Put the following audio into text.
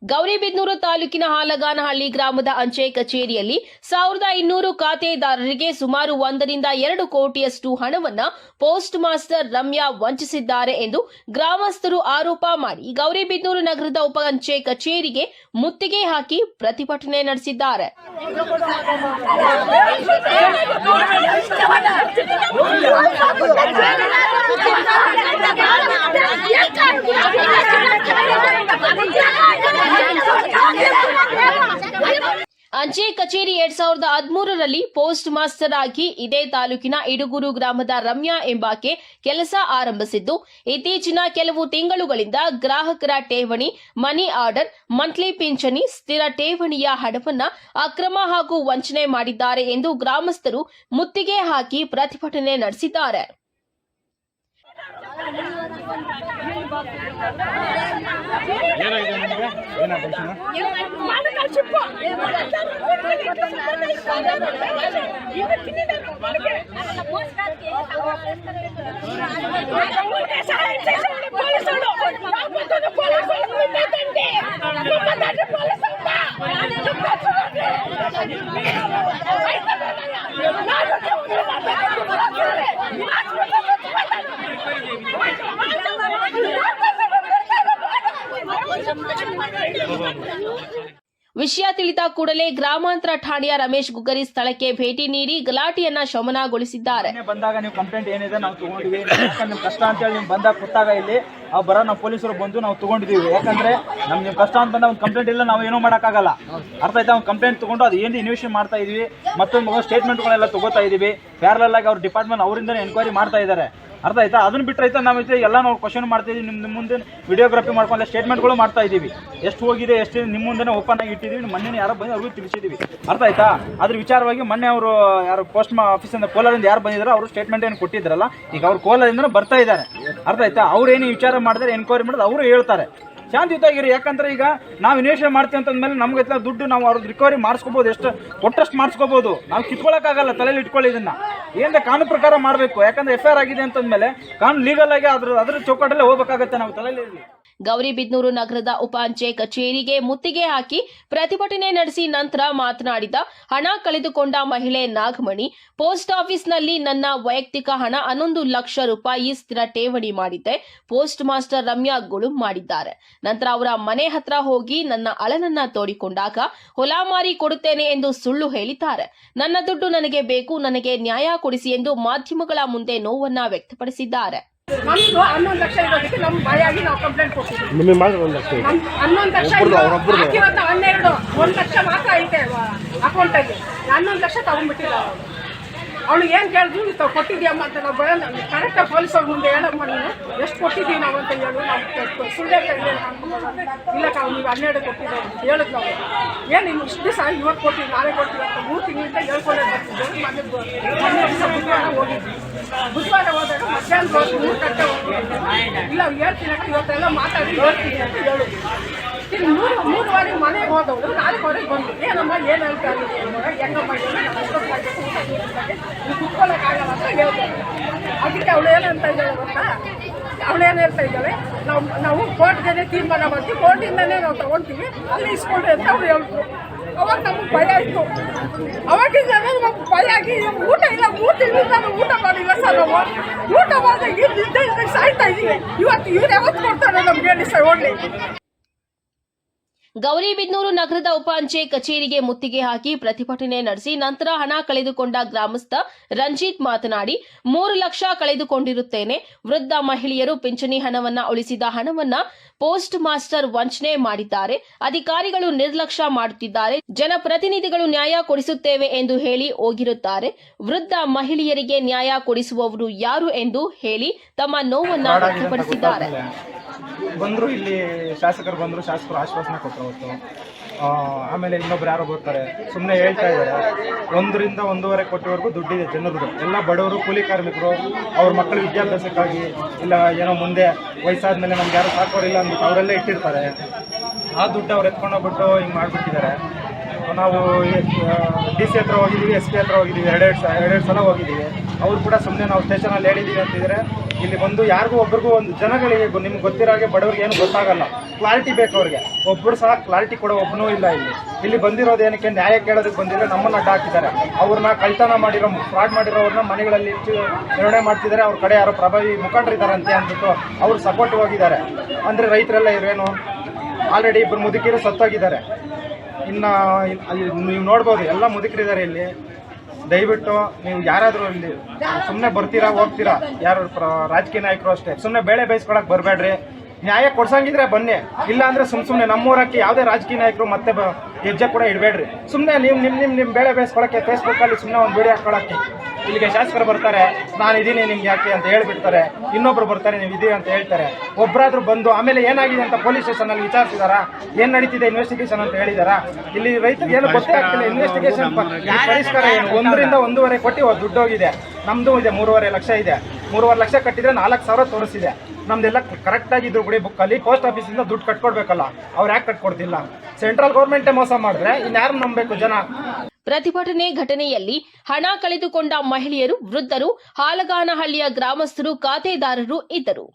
ಗೌರಿಬಿದನೂರು ತಾಲೂಕಿನ ಹಾಲಗಾನಹಳ್ಳಿ ಗ್ರಾಮದ ಅಂಚೆ ಕಚೇರಿಯಲ್ಲಿ 1200 ಖಾತೆದಾರರಿಗೆ ಸುಮಾರು 1 ರಿಂದ 2 ಕೋಟಿಯಷ್ಟು ಹಣವನ್ನು ಪೋಸ್ಟ್ ಮಾಸ್ಟರ್ ರಮ್ಯಾ ವಂಚಿಸಿದ್ದಾರೆ ಎಂದು ಗ್ರಾಮಸ್ಥರು ಆರೋಪ ಮಾಡಿ ಗೌರಿಬಿದನೂರು ನಗರದ ಉಪ ಅಂಚೆ ಕಚೇರಿಗೆ ಮುತ್ತಿಗೆ ಹಾಕಿ ಪ್ರತಿಭಟನೆ ನಡೆಸಿದ್ದಾರೆ. ಅಂಚೆ ಕಚೇರಿ 2013ರಲ್ಲಿ ಪೋಸ್ಟ್ ಮಾಸ್ಟರ್ ಆಗಿ ಇದೇ ತಾಲೂಕಿನ ಇಡುಗೂರು ಗ್ರಾಮದ ರಮ್ಯಾ ಎಂಬಾಕೆ ಕೆಲಸ ಆರಂಭಿಸಿದ್ದು, ಇತ್ತೀಚಿನ ಕೆಲವು ತಿಂಗಳುಗಳಿಂದ ಗ್ರಾಹಕರ ಠೇವಣಿ, ಮನಿ ಆರ್ಡರ್, ಮಂತ್ಲಿ ಪಿಂಚಣಿ, ಸ್ಥಿರ ಠೇವಣಿಯ ಹಣವನ್ನು ಅಕ್ರಮ ಹಾಗೂ ವಂಚನೆ ಮಾಡಿದ್ದಾರೆ ಎಂದು ಗ್ರಾಮಸ್ಥರು ಮುತ್ತಿಗೆ ಹಾಕಿ ಪ್ರತಿಭಟನೆ ನಡೆಸಿದ್ದಾರೆ. ವಿಷಯ ತಿಳಿದ ಕೂಡಲೇ ಗ್ರಾಮಾಂತರ ಠಾಣೆಯ ರಮೇಶ್ ಗುಗ್ಗರಿ ಸ್ಥಳಕ್ಕೆ ಭೇಟಿ ನೀಡಿ ಗಲಾಟೆಯನ್ನ ಶಮನಗೊಳಿಸಿದ್ದಾರೆ. ಬಂದಾಗ ನೀವು ಕಂಪ್ಲೇಂಟ್ ಏನಿದೆ ನಾವು ತಗೊಂಡಿವಿ, ನಿಮ್ ಕಷ್ಟ ಅಂತ ಹೇಳಿ ನಿಮ್ಗೆ ಬಂದಾಗ ಗೊತ್ತಾಗ ಇಲ್ಲಿ ನಾವು ಪೊಲೀಸರು ಬಂದು ನಾವು ತಗೊಂಡಿದೀವಿ. ಯಾಕಂದ್ರೆ ನಿಮ್ ಕಷ್ಟ ಅಂತ ಬಂದ ಒಂದು ಕಂಪ್ಲೇಂಟ್ ಇಲ್ಲ, ನಾವು ಏನೂ ಮಾಡೋಕ್ಕಾಗಲ್ಲ. ಅರ್ಥ ಆಯ್ತಾ? ಒಂದು ಕಂಪ್ಲೇಂಟ್ ತಗೊಂಡು ಅದು ಏನು ಇನ್ವೆಸ್ಟಿಗೇಷನ್ ಮಾಡ್ತಾ ಇದೀವಿ, ಮತ್ತೊಂದು ಸ್ಟೇಟ್ಮೆಂಟ್ಗಳೆಲ್ಲ ತಗೋತಾ ಇದೀವಿ. ಪ್ಯಾರಲಲ್ ಆಗಿ ಅವ್ರ ಡಿಪಾರ್ಟ್ಮೆಂಟ್ ಅವರಿಂದನೇ ಎನ್ಕ್ವೈರಿ ಮಾಡ್ತಾ ಇದ್ದಾರೆ. ಅರ್ಥ ಆಯ್ತಾ? ಅದನ್ನ ಬಿಟ್ಟರೆ ಆಯ್ತಾ ನಾವು ಎಲ್ಲ ನಾವು ಕ್ವಶನ್ ಮಾಡ್ತಾ ಇದೀವಿ. ನಿಮ್ಮ ಮುಂದೆ ವಿಡಿಯೋಗ್ರಫಿ ಮಾಡ್ಕೊಂಡು ಸ್ಟೇಟ್ಮೆಂಟ್ಗಳು ಮಾಡ್ತಾ ಇದ್ದೀವಿ. ಎಷ್ಟು ಹೋಗಿದೆ, ಎಷ್ಟು ನಿಮ್ಮ ಮುಂದೆ ಓಪನ್ ಆಗಿ ಇಟ್ಟಿದ್ದೀವಿ. ಮೊನ್ನೆ ಯಾರು ಬಂದು ಅವ್ರಿಗೂ ತಿಳಿಸಿದ್ದೀವಿ. ಅರ್ಥ ಆಯ್ತಾ? ಅದ್ರ ವಿಚಾರವಾಗಿ ಮೊನ್ನೆ ಅವರು ಯಾರು ಪೋಸ್ಟ್ ಆಫೀಸಿಂದ ಕೋಲಾರದಿಂದ ಯಾರು ಬಂದಿದ್ರು ಅವರು ಸ್ಟೇಟ್ಮೆಂಟ್ ಏನು ಕೊಟ್ಟಿದ್ರಲ್ಲ, ಈಗ ಅವ್ರು ಕೋಲಾರದಿಂದ ಬರ್ತಾ ಇದ್ದಾರೆ. ಅರ್ಥ ಆಯ್ತಾ? ಅವ್ರು ಏನು ವಿಚಾರ ಮಾಡಿದ್ರೆ ಎನ್ಕ್ವೈರಿ ಮಾಡಿದ್ರೆ ಅವರು ಹೇಳ್ತಾರೆ. ಶಾಂತಿಯುತವಾಗಿರಿ. ಯಾಕಂದ್ರೆ ಈಗ ನಾವು ಇನ್ವೆಸ್ಟಿಗೇಷನ್ ಮಾಡ್ತೀವಿ ಅಂತಂದ್ಮೇಲೆ ನಮ್ಗೆ ದುಡ್ಡು ನಾವು ಅವ್ರದ್ದು ರಿಕವರಿ ಮಾಡಿಸ್ಕೋಬೋದು, ಎಷ್ಟು ಕೊಟ್ಟಷ್ಟು ಮಾಡಿಸ್ಕೋಬೋದು. ನಾವು ಕಿತ್ಕೊಳ್ಳೋಕ್ಕಾಗಲ್ಲ, ತಲೆಯಲ್ಲಿ ಇಟ್ಕೊಳ್ಳಿ. ಇದನ್ನ ಏನೇ ಕಾನೂನು ಪ್ರಕಾರ ಮಾಡಬೇಕು. ಯಾಕಂದ್ರೆ FIR ಆಗಿದೆ ಅಂತಂದ್ಮೇಲೆ ಕಾನೂನು ಲೀಗಲ್ ಆಗಿ ಅದ್ರ ಚೌಕಟ್ಟಲ್ಲೇ ಹೋಗ್ಬೇಕಾಗತ್ತೆ. ನಾವು ತಲೆಯಲ್ಲಿ ಗೌರಿಬಿದನೂರು ನಗರದ ಉಪ ಅಂಚೆ ಕಚೇರಿಗೆ ಮುತ್ತಿಗೆ ಹಾಕಿ ಪ್ರತಿಭಟನೆ ನಡೆಸಿ ನಂತರ ಮಾತನಾಡಿದ ಹಣ ಕಳೆದುಕೊಂಡ ಮಹಿಳೆ ನಾಗಮಣಿ, ಪೋಸ್ಟ್ ಆಫೀಸ್ನಲ್ಲಿ ನನ್ನ ವೈಯಕ್ತಿಕ ಹಣ 11 ಲಕ್ಷ ರೂಪಾಯಿ ಸ್ಥಿರ ಠೇವಣಿ ಮಾಡಿದ್ದೆ. ಪೋಸ್ಟ್ ಮಾಸ್ಟರ್ ರಮ್ಯಾ ಗುಳುಂ ಮಾಡಿದ್ದಾರೆ. ನಂತರ ಅವರ ಮನೆ ಹತ್ರ ಹೋಗಿ ನನ್ನ ಅಳನನ್ನ ತೋಡಿಕೊಂಡಾಗ ಹೊಲ ಮಾರಿ ಕೊಡುತ್ತೇನೆ ಎಂದು ಸುಳ್ಳು ಹೇಳಿದ್ದಾರೆ. ನನ್ನ ದುಡ್ಡು ನನಗೆ ಬೇಕು, ನನಗೆ ನ್ಯಾಯ ಕೊಡಿಸಿ ಎಂದು ಮಾಧ್ಯಮಗಳ ಮುಂದೆ ನೋವನ್ನ ವ್ಯಕ್ತಪಡಿಸಿದ್ದಾರೆ. ನಮ್ದು 11 ಲಕ್ಷ ಇರೋದಕ್ಕೆ ನಮ್ಮ ಭಯಾಗಿ ನಾವು ಕಂಪ್ಲೇಂಟ್ ಕೊಟ್ಟಿದ್ದೀವಿ. 11 ಲಕ್ಷ ಹಾಕಿರೋದು 12, 1 ಲಕ್ಷ ಮಾತ್ರ ಐತೆ ಅಕೌಂಟಲ್ಲಿ. 11 ಲಕ್ಷ ತಗೊಂಡ್ಬಿಟ್ಟಿದ್ದಾರೆ. ಅವ್ನಿಗೆ ಏನು ಕೇಳಿದ್ರು ಕೊಟ್ಟಿದ್ಯಮ್ಮ ಅಂತ ನಾವು ಬರೋಣ ಕರೆಕ್ಟಾಗಿ ಪೊಲೀಸವ್ರ ಮುಂದೆ ಹೇಳಮ್ಮ, ನೀನು ಎಷ್ಟು ಕೊಟ್ಟಿದ್ದೀವಿ ನಾವು ಅಂತ ಹೇಳು. ನಾವು ಸುಳ್ಳೆ ಇಲ್ಲ ನೀವು 12 ಕೊಟ್ಟಿದ್ದೀವಿ ಅಂತ ಹೇಳಿದ್ ನಾವು. ಏನು ಇನ್ನು ಇಷ್ಟು ದಿವಸ ಇವತ್ತು ಕೊಟ್ಟಿವಿ, ನಾಳೆ ಕೊಟ್ಟಿವಿ ಅಂತ 3 ತಿಂಗಳಿಂದ ಹೇಳ್ಕೊಂಡೇ ಬರ್ತಿದ್ವಿ. ಮೊನ್ನೆ ದಿವಸ ಬುಧವಾರ ಹೋಗಿದ್ವಿ. ಬುಧವಾರ ಹೋದಾಗ ಮಧ್ಯಾಹ್ನ 3 ಗಂಟೆ ಹೋಗಿದ್ವಿ. ಇಲ್ಲ ಹೇಳ್ತೀನಿ ಇವತ್ತೆಲ್ಲ ಮಾತಾಡಿ ಹೇಳ್ತೀನಿ ಅಂತ ಹೇಳಿದ್ವಿ. ಈಗ 3 ಮನೆಗೆ ಹೋದವಳು 4 ವರೆಗೆ ಬಂದು ಏನಮ್ಮ ಏನು ಹೇಳ್ತಾ ಇದ್ದೀವಿ ಹೆಂಗಮ್ಮ ನೀವು ಕುತ್ಕೊಳ್ಳೋಕ್ಕಾಗಲ್ಲ ಅಂತ ಹೇಳ್ತಾರೆ. ಅದಕ್ಕೆ ಅವಳು ಏನಂತ ಇದ್ದಾಳೆ ಗೊತ್ತಾ? ಅವಳೇನು ಹೇಳ್ತಾ ಇದ್ದಾಳೆ, ನಾವು ಕೋರ್ಟ್ಗೆ ತೀರ್ಮಾನ ಮಾಡ್ತೀವಿ, ಕೋರ್ಟಿಂದನೇ ನಾವು ತಗೊಳ್ತೀವಿ, ಅಲ್ಲಿ ಇಸ್ಕೊಂಡ್ರಿ ಅಂತ ಅವ್ರು ಹೇಳಿದ್ರು. ಅವಾಗ ನಮಗೆ ಭಯ ಇತ್ತು. ಅವಾಗಿಂದ ನಮ್ಗೆ ಭಯ ಆಗಿ ಊಟ ಇಲ್ಲ, 3 ತಿಂಗಳಿಂದ ನಾವು ಊಟ ಮಾಡಿಲ್ಲ ಸರ್. ನಾವು ಊಟ ಮಾಡಿದಾಗ ಸಾಯ್ತಾ ಇದ್ದೀವಿ. ಇವತ್ತು ಇವ್ರು ಯಾವತ್ತು ಕೊಡ್ತಾರೆ ನಮ್ಗೆ ಹೇಳಿ ಸರ್ ಹೋಗ್ಲಿ. ಗೌರಿಬಿದನೂರು ನಗರದ ಉಪ ಅಂಚೆ ಕಚೇರಿಗೆ ಮುತ್ತಿಗೆ ಹಾಕಿ ಪ್ರತಿಭಟನೆ ನಡೆಸಿ ನಂತರ ಹಣ ಕಳೆದುಕೊಂಡ ಗ್ರಾಮಸ್ಥ ರಂಜಿತ್ ಮಾತನಾಡಿ, 3 ಲಕ್ಷ ಕಳೆದುಕೊಂಡಿರುತ್ತೇನೆ. ವೃದ್ಧ ಮಹಿಳೆಯರು ಪಿಂಚಣಿ ಹಣವನ್ನ ಉಳಿಸಿದ ಹಣವನ್ನ ಪೋಸ್ಟ್ ಮಾಸ್ಟರ್ ವಂಚನೆ ಮಾಡಿದ್ದಾರೆ. ಅಧಿಕಾರಿಗಳು ನಿರ್ಲಕ್ಷ್ಯ ಮಾಡುತ್ತಿದ್ದಾರೆ. ಜನಪ್ರತಿನಿಧಿಗಳು ನ್ಯಾಯ ಕೊಡಿಸುತ್ತೇವೆ ಎಂದು ಹೇಳಿ ಹೋಗಿರುತ್ತಾರೆ. ವೃದ್ಧ ಮಹಿಳೆಯರಿಗೆ ನ್ಯಾಯ ಕೊಡಿಸುವವರು ಯಾರು ಎಂದು ಹೇಳಿ ತಮ್ಮ ನೋವನ್ನ ವ್ಯಕ್ತಪಡಿಸಿದ್ದಾರೆ. ಬಂದರು, ಇಲ್ಲಿ ಶಾಸಕರು ಬಂದರು, ಶಾಸಕರು ಆಶ್ವಾಸನೆ ಕೊಟ್ಟರು ಅವತ್ತು. ಆಮೇಲೆ ಇನ್ನೊಬ್ರು ಯಾರೋ ಬರ್ತಾರೆ, ಸುಮ್ಮನೆ ಹೇಳ್ತಾ ಇದ್ದಾರೆ. 1 ರಿಂದ 1.5 ಕೋಟಿವರೆಗೂ ದುಡ್ಡಿದೆ ಜನರದು. ಎಲ್ಲ ಬಡವರು, ಕೂಲಿ ಕಾರ್ಮಿಕರು, ಅವ್ರ ಮಕ್ಕಳ ವಿದ್ಯಾಭ್ಯಾಸಕ್ಕಾಗಿ, ಇಲ್ಲ ಏನೋ ಮುಂದೆ ವಯಸ್ಸಾದ್ಮೇಲೆ ನಮ್ಗೆ ಯಾರು ಸಾಕೋರಿಲ್ಲ ಅಂದ್ಬಿಟ್ಟು ಅವರೆಲ್ಲ ಇಟ್ಟಿರ್ತಾರೆ. ಆ ದುಡ್ಡು ಅವ್ರು ಎತ್ಕೊಂಡೋಗ್ಬಿಟ್ಟು ಹಿಂಗೆ ಮಾಡಿಬಿಟ್ಟಿದ್ದಾರೆ. ನಾವು DC ಹತ್ರ ಹೋಗಿದ್ದೀವಿ, SP ಹತ್ರ ಹೋಗಿದ್ದೀವಿ, 2 ಸಲ ಹೋಗಿದ್ದೀವಿ. ಅವ್ರು ಕೂಡ ಸುಮ್ಮನೆ ನಾವು ಸ್ಟೇಷನಲ್ಲಿ ಹೇಳಿದ್ದೀವಿ ಅಂತಿದ್ರೆ ಇಲ್ಲಿ ಬಂದು ಯಾರಿಗೂ ಒಬ್ರಿಗೂ ಒಂದು ಜನಗಳಿಗೆ ನಿಮ್ಗೆ ಗೊತ್ತಿರೋ ಹಾಗೆ ಬಡವ್ರಿಗೆ ಏನು ಗೊತ್ತಾಗಲ್ಲ. ಕ್ಲಾರಿಟಿ ಬೇಕು ಅವ್ರಿಗೆ. ಒಬ್ಬರು ಸಹ ಕ್ಲಾರಿಟಿ ಕೊಡೋ ಒಬ್ಬನೂ ಇಲ್ಲ ಇಲ್ಲಿ ಬಂದಿರೋದು ಏನಕ್ಕೆ ನ್ಯಾಯ ಕೇಳೋದಕ್ಕೆ ಬಂದಿದ್ರೆ ನಮ್ಮನ್ನು ಅಡ್ಡ ಹಾಕಿದ್ದಾರೆ. ಅವ್ರನ್ನ ಕಳ್ತನ ಮಾಡಿರೋ ಫ್ರಾಡ್ ಮಾಡಿರೋವ್ರನ್ನ ಮನೆಗಳಲ್ಲಿ ನಿರ್ಣಯ ಮಾಡ್ತಿದ್ದಾರೆ. ಅವ್ರ ಕಡೆ ಯಾರೋ ಪ್ರಭಾವಿ ಮುಖಂಡರಿದ್ದಾರೆ ಅಂತ ಅಂದ್ಬಿಟ್ಟು ಅವ್ರು ಸಪೋರ್ಟಿವ್ ಆಗಿದ್ದಾರೆ. ಅಂದರೆ ರೈತರೆಲ್ಲ ಇವೇನು ಆಲ್ರೆಡಿ ಇಬ್ಬರು ಮುದುಕಿರು ಸತ್ತೋಗಿದ್ದಾರೆ. ಇನ್ನು ನೀವು ನೋಡ್ಬೋದು ಎಲ್ಲ ಮುದುಕರಿದ್ದಾರೆ ಇಲ್ಲಿ. ದಯವಿಟ್ಟು ನೀವು ಯಾರಾದರೂ ಇಲ್ಲಿ ಸುಮ್ಮನೆ ಬರ್ತೀರಾ ಹೋಗ್ತೀರಾ, ಯಾರು ರಾಜಕೀಯ ನಾಯಕರು ಅಷ್ಟೇ, ಸುಮ್ಮನೆ ಬೇಳೆ ಬೇಯಿಸ್ಕೊಳಕ್ಕೆ ಬರಬೇಡ್ರಿ. ನ್ಯಾಯ ಕೊಡ್ಸಂಗಿದ್ರೆ ಬನ್ನಿ, ಇಲ್ಲ ಅಂದರೆ ಸುಮ್ಮನೆ ನಮ್ಮೂರಕ್ಕೆ ಯಾವುದೇ ರಾಜಕೀಯ ನಾಯಕರು ಮತ್ತೆ ಹೆಜ್ಜೆ ಕೂಡ ಇಡಬೇಡ್ರಿ. ಸುಮ್ಮನೆ ನೀವು ನಿಮ್ಮ ಬೇಳೆ ಬೇಯಿಸ್ಕೊಳಕ್ಕೆ ಫೇಸ್ಬುಕ್ಕಲ್ಲಿ ಸುಮ್ಮನೆ ಒಂದು ವಿಡಿಯೋ ಹಾಕ್ಕೊಳಕ್ಕೆ ಇಲ್ಲಿಗೆ ಶಾಸಕರು ಬರ್ತಾರೆ, ನಾನು ಇದ್ದೀನಿ ನಿಮ್ಗೆ ಯಾಕೆ ಅಂತ ಹೇಳ್ಬಿಡ್ತಾರೆ. ಇನ್ನೊಬ್ರು ಬರ್ತಾರೆ, ನೀವು ಇದೀವಿ ಅಂತ ಹೇಳ್ತಾರೆ. ಒಬ್ಬರಾದ್ರೂ ಬಂದು ಆಮೇಲೆ ಏನಾಗಿದೆ ಅಂತ ಪೊಲೀಸ್ ಸ್ಟೇಷನಲ್ಲಿ ವಿಚಾರಿಸಿದಾರಾ, ಏನು ನಡೀತಿದೆ ಇನ್ವೆಸ್ಟಿಗೇಷನ್ ಅಂತ ಹೇಳಿದಾರಾ? ಇಲ್ಲಿ ರೈತರಿಗೆ ಏನು ಗೊತ್ತೇ ಆಗ್ತಿಲ್ಲ. ಇನ್ವೆಸ್ಟಿಗೇಷನ್ ಪರಿಷ್ಕಾರ ಏನು 1 ರಿಂದ 1.5 ಕೋಟಿ ದುಡ್ಡು ಹೋಗಿದೆ. ನಮ್ಮದು ಇದೆ 3.5 ಲಕ್ಷ ಇದೆ. 3.5 ಲಕ್ಷ ಕಟ್ಟಿದ್ರೆ 4,000 ತೋರಿಸಿದೆ. ನಮ್ದೆಲ್ಲ ಕರೆಕ್ಟಾಗಿದ್ರು ಗುಡಿ ಬುಕ್ಕಲ್ಲಿ ಪೋಸ್ಟ್ ಆಫೀಸಿಂದ ದುಡ್ಡು ಕಟ್ಕೊಡ್ಬೇಕಲ್ಲ, ಅವ್ರು ಯಾಕೆ ಕಟ್ಕೊಡ್ತಿಲ್ಲ? ಸೆಂಟ್ರಲ್ ಗೌರ್ಮೆಂಟೇ ಮೋಸ ಮಾಡಿದ್ರೆ ಇನ್ಯಾರು ನಂಬಬೇಕು ಜನ? ಪ್ರತಿಭಟನೆ ಘಟನೆಯಲ್ಲಿ ಹಣ ಕಳೆದುಕೊಂಡ ಮಹಿಳೆಯರು, ವೃದ್ಧರು, ಹಾಲಗಾನಹಳ್ಳಿಯ ಗ್ರಾಮಸ್ಥರು, ಖಾತೆದಾರರು ಇದ್ದರು.